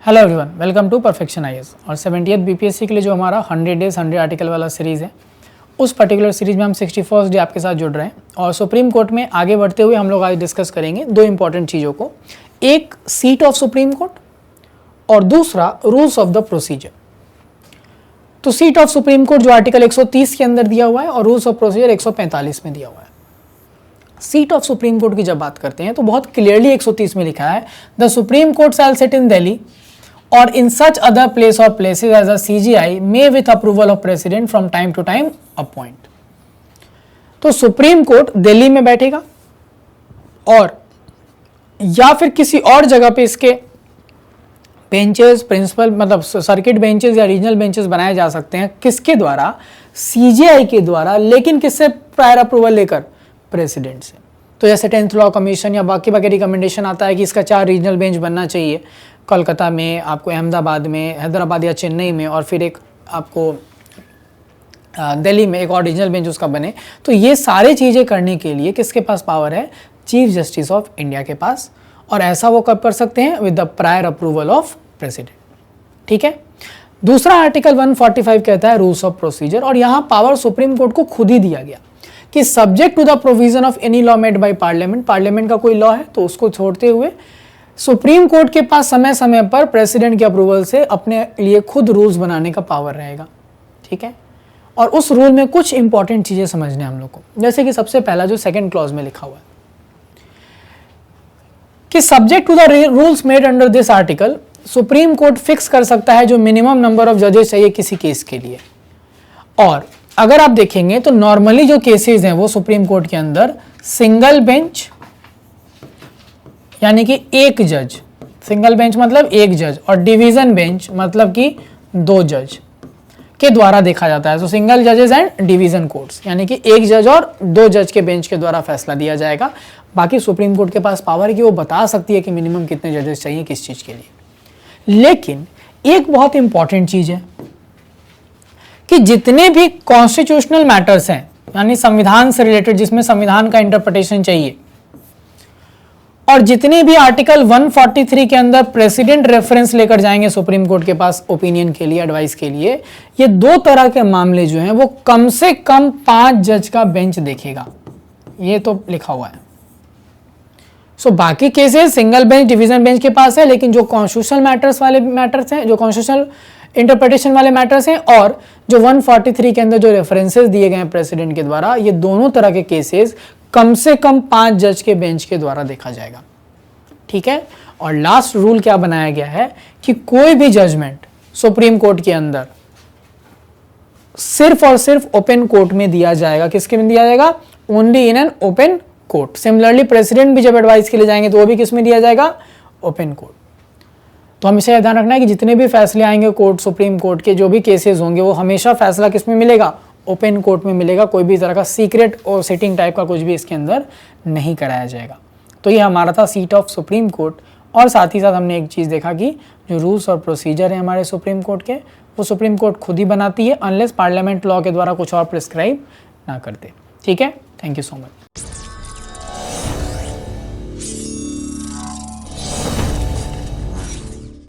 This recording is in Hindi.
Hello everyone, welcome to perfection IAS. और 70th बीपीएससी के लिए जो हमारा 100 डेज 100 आर्टिकल वाला सीरीज़ है, उस पर्टिकुलर सीरीज में हम 61st डे आपके साथ जुड़ रहे हैं। और सुप्रीम कोर्ट में आगे बढ़ते हुए हम लोग आज डिस्कस करेंगे दो इंपॉर्टेंट चीज़ों को, एक सीट ऑफ सुप्रीम कोर्ट और दूसरा रूल्स ऑफ द प्रोसीजर। तो सीट ऑफ सुप्रीम कोर्ट जो आर्टिकल 130 के अंदर दिया हुआ है और रूल्स ऑफ प्रोसीजर 145 में दिया हुआ है। सीट ऑफ सुप्रीम कोर्ट की जब बात करते हैं तो बहुत क्लियरली 130 में लिखा है, the supreme court shell sit in Delhi or in such other place or places as a CGI may with approval of president from time to time appoint। तो सुप्रीम कोर्ट दिल्ली में बैठेगा और या फिर किसी और जगह पे इसके बेंचेस, प्रिंसिपल मतलब सर्किट बेंचेस या रीजनल बेंचेस बनाए जा सकते हैं। किसके द्वारा? CGI के द्वारा, लेकिन किससे प्रायर अप्रूवल लेकर? प्रेसिडेंट से। तो जैसे 10th लॉ कमीशन या बाकी रिकमेंडेशन आता है कि इसका 4 रीजनल बेंच बनना चाहिए, कोलकाता में, आपको अहमदाबाद में, हैदराबाद या चेन्नई में, और फिर एक आपको दिल्ली में एक और रीजनल बेंच उसका बने। तो ये सारी चीज़ें करने के लिए किसके पास पावर है? चीफ जस्टिस ऑफ इंडिया के पास। और ऐसा वो कब कर सकते हैं? With the prior approval of president. ठीक है। दूसरा आर्टिकल 145 कहता है रूल्स ऑफ प्रोसीजर, और यहाँ पावर सुप्रीम कोर्ट को खुद ही दिया गया कि subject to the provision of any law made by parliament, parliament का कोई लॉ है तो उसको छोड़ते हुए सुप्रीम कोर्ट के पास समय समय पर प्रेसिडेंट के अप्रूवल से अपने लिए खुद रूल्स बनाने का पावर रहेगा। ठीक है। और उस रूल में कुछ इंपॉर्टेंट चीजें समझने हम लोग को, जैसे कि सबसे पहला जो सेकंड क्लॉज में लिखा हुआ है कि subject to the rules made under this article, supreme court fix कर सकता है जो मिनिमम नंबर ऑफ जजेस चाहिए किसी केस के लिए। और अगर आप देखेंगे तो नॉर्मली जो केसेस हैं वो सुप्रीम कोर्ट के अंदर सिंगल बेंच यानी कि एक जज, सिंगल बेंच मतलब एक जज, और डिवीजन बेंच मतलब कि 2 जज के द्वारा देखा जाता है। तो सिंगल जजेस एंड डिवीजन कोर्ट्स यानी कि एक जज और 2 जज के बेंच के द्वारा फैसला दिया जाएगा। बाकी सुप्रीम कोर्ट के पास पावर है कि वो बता सकती है कि मिनिमम कितने जजेस चाहिए किस चीज के लिए। लेकिन एक बहुत इंपॉर्टेंट चीज है कि जितने भी कॉन्स्टिट्यूशनल मैटर्स हैं, यानी संविधान से रिलेटेड, जिसमें संविधान का इंटरप्रिटेशन चाहिए, और जितने भी आर्टिकल 143 के अंदर प्रेसिडेंट रेफरेंस लेकर जाएंगे सुप्रीम कोर्ट के पास ओपिनियन के लिए, एडवाइस के लिए, ये 2 तरह के मामले जो हैं वो कम से कम 5 जज का बेंच देखेगा। ये तो लिखा हुआ है। सो बाकी cases single bench, division bench के पास है, लेकिन जो कॉन्स्टिट्यूशनल मैटर्स वाले मैटर्स हैं, जो कॉन्स्टिट्यूशनल इंटरप्रिटेशन वाले मैटर्स हैं, और जो 143 के अंदर जो रेफरेंसेस दिए गए हैं प्रेसिडेंट के द्वारा, ये दोनों तरह के केसेस कम से कम 5 जज के बेंच के द्वारा देखा जाएगा। ठीक है। और लास्ट रूल क्या बनाया गया है कि कोई भी जजमेंट सुप्रीम कोर्ट के अंदर सिर्फ और सिर्फ ओपन कोर्ट में दिया जाएगा। किसके में दिया जाएगा? Only in an open court. Similarly president भी जब एडवाइस के लिए जाएंगे तो वो भी किस में दिया जाएगा? Open court. तो हमेशा ध्यान रखना है कि जितने भी फैसले आएंगे कोर्ट, सुप्रीम कोर्ट के जो भी केसेस होंगे, वो हमेशा फैसला किस में मिलेगा? ओपन कोर्ट में मिलेगा। कोई भी तरह का सीक्रेट और सिटिंग टाइप का कुछ भी इसके अंदर नहीं कराया जाएगा। तो ये हमारा था सीट ऑफ सुप्रीम कोर्ट। और साथ ही साथ हमने एक चीज़ देखा कि जो रूल्स और प्रोसीजर है हमारे सुप्रीम कोर्ट के, वो सुप्रीम कोर्ट खुद ही बनाती है, अनलेस पार्लियामेंट लॉ के द्वारा कुछ और प्रिस्क्राइब ना करते। ठीक है। Thank you so much.